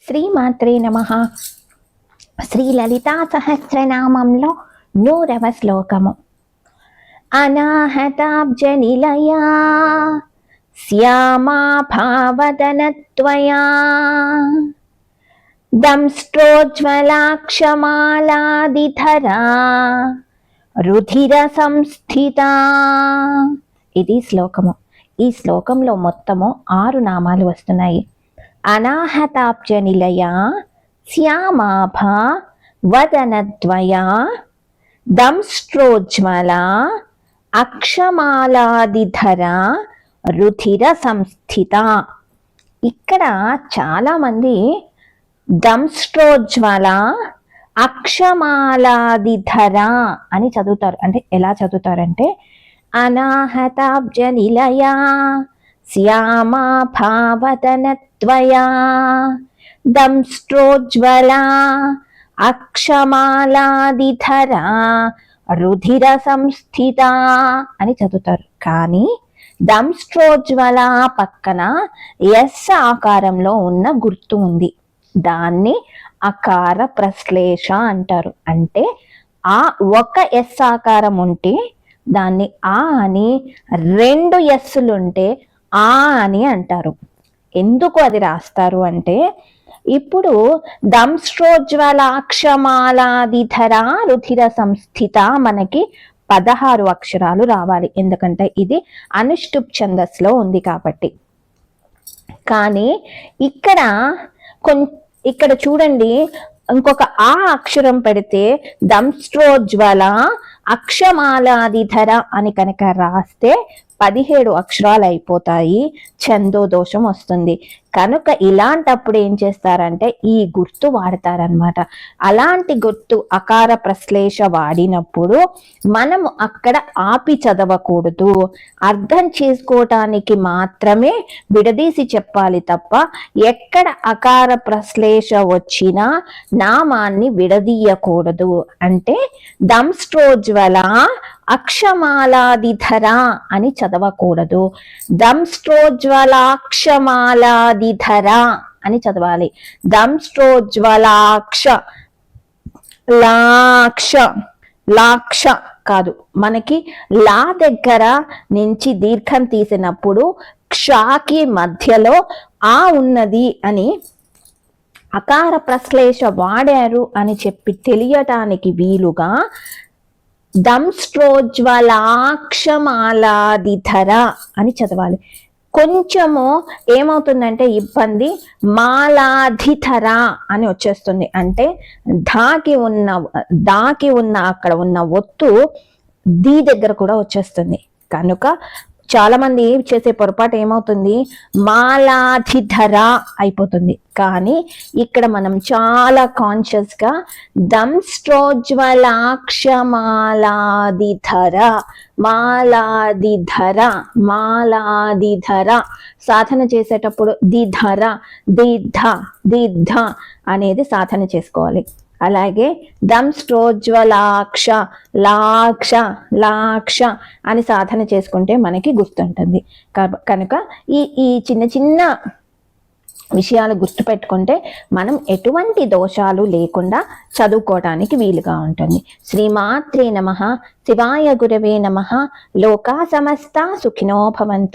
శ్రీమాత్రే నమః. శ్రీ లలితా సహస్రనామంలో 100వ శ్లోకము. అనాహతాబ్జ నిలయా శ్యామా భావదనత్వయా దంష్ట్రోజ్వలాక్షమాలాదిధరా రుధిర సంస్థితా. ఇది శ్లోకము. ఈ శ్లోకంలో మొత్తము 6 నామాలు వస్తున్నాయి. అనాహతాబ్జ నిలయా శ్యామాభా వదనద్వయా దంష్ట్రోజ్వల అక్షమాలాదిధర రుధిర సంస్థిత. ఇక్కడ చాలామంది దంష్ట్రోజ్వల అక్షమాలాదిధర అని చదువుతారు. అంటే ఎలా చదువుతారంటే అనాహతాబ్జ నిలయా శ్యామా భావదనత్వయా దంష్ట్రోజ్వల అక్షమాలాదిధర రుధిర సంస్థిత అని చదువుతారు. కానీ దంష్ట్రోజ్వల పక్కన ఎస్ ఆకారంలో ఉన్న గుర్తు ఉంది. దాన్ని అకార ప్రశ్లేష అంటారు. అంటే ఆ ఒక ఎస్ ఆకారం ఉంటే దాన్ని ఆ అని, 2 ఎస్సులుంటే ఆ అని అంటారు. ఎందుకు అది రాస్తారు అంటే ఇప్పుడు దంష్ట్రోజ్వలాక్షమాలాదిధర రుధిర సంస్థిత మనకి 16 అక్షరాలు రావాలి. ఎందుకంటే ఇది అనుష్టుప్ ఛందస్సులో ఉంది కాబట్టి. కానీ ఇక్కడ చూడండి, ఇంకొక ఆ అక్షరం పెడితే దంష్ట్రోజ్వల అక్షమాలాదిధర అని కనుక రాస్తే 17 అక్షరాలు అయిపోతాయి. ఛందోదోషం వస్తుంది. కనుక ఇలాంటప్పుడు ఏం చేస్తారంటే ఈ గుర్తు వాడతారనమాట. అలాంటి గుర్తు అకార ప్రశ్లేష వాడినప్పుడు మనము అక్కడ ఆపి చదవకూడదు. అర్థం చేసుకోవటానికి మాత్రమే విడదీసి చెప్పాలి తప్ప ఎక్కడ అకార ప్రశ్లేష వచ్చినా నామాన్ని విడదీయకూడదు. అంటే దంష్ట్రోజ్వల అక్షమాలాదిధర అని చదవకూడదు. దంష్ట్రోజ్వలాక్షమాలాదిధర అని చదవాలి. దంష్ట్రోజ్వలాక్ష లాక్ష కాదు. మనకి లా దగ్గర నుంచి దీర్ఘం తీసినప్పుడు క్షాకి మధ్యలో ఆ ఉన్నది అని అకార ప్రశ్లేష వాడారు అని చెప్పి తెలియటానికి వీలుగా దంష్ట్రోజ్వలాక్షమాలాదిధర అని చదవాలి. కొంచెము ఏమవుతుందంటే ఇబ్బంది, మాలాధిధర అని వచ్చేస్తుంది. అంటే దాకి ఉన్న అక్కడ ఉన్న ఒత్తు దీ దగ్గర కూడా వచ్చేస్తుంది. కనుక చాలా మంది చేసే పొరపాటు ఏమవుతుంది, మాలాధిధర అయిపోతుంది. కానీ ఇక్కడ మనం చాలా కాన్షియస్ గా దంష్ట్రోజ్వలాక్షమాలాదిధర మాలాదిధర సాధన చేసేటప్పుడు దిధర దిద్ధ అనేది సాధన చేసుకోవాలి. అలాగే దంష్ట్రోజ్వలాక్ష లాక్ష అని సాధన చేసుకుంటే మనకి గుర్తుంటుంది. కనుక ఈ చిన్న చిన్న విషయాలు గుర్తుపెట్టుకుంటే మనం ఎటువంటి దోషాలు లేకుండా చదువుకోవడానికి వీలుగా ఉంటుంది. శ్రీమాత్రే నమః. శివాయ గురవే నమః. లోకా సమస్త సుఖినో భవంతు.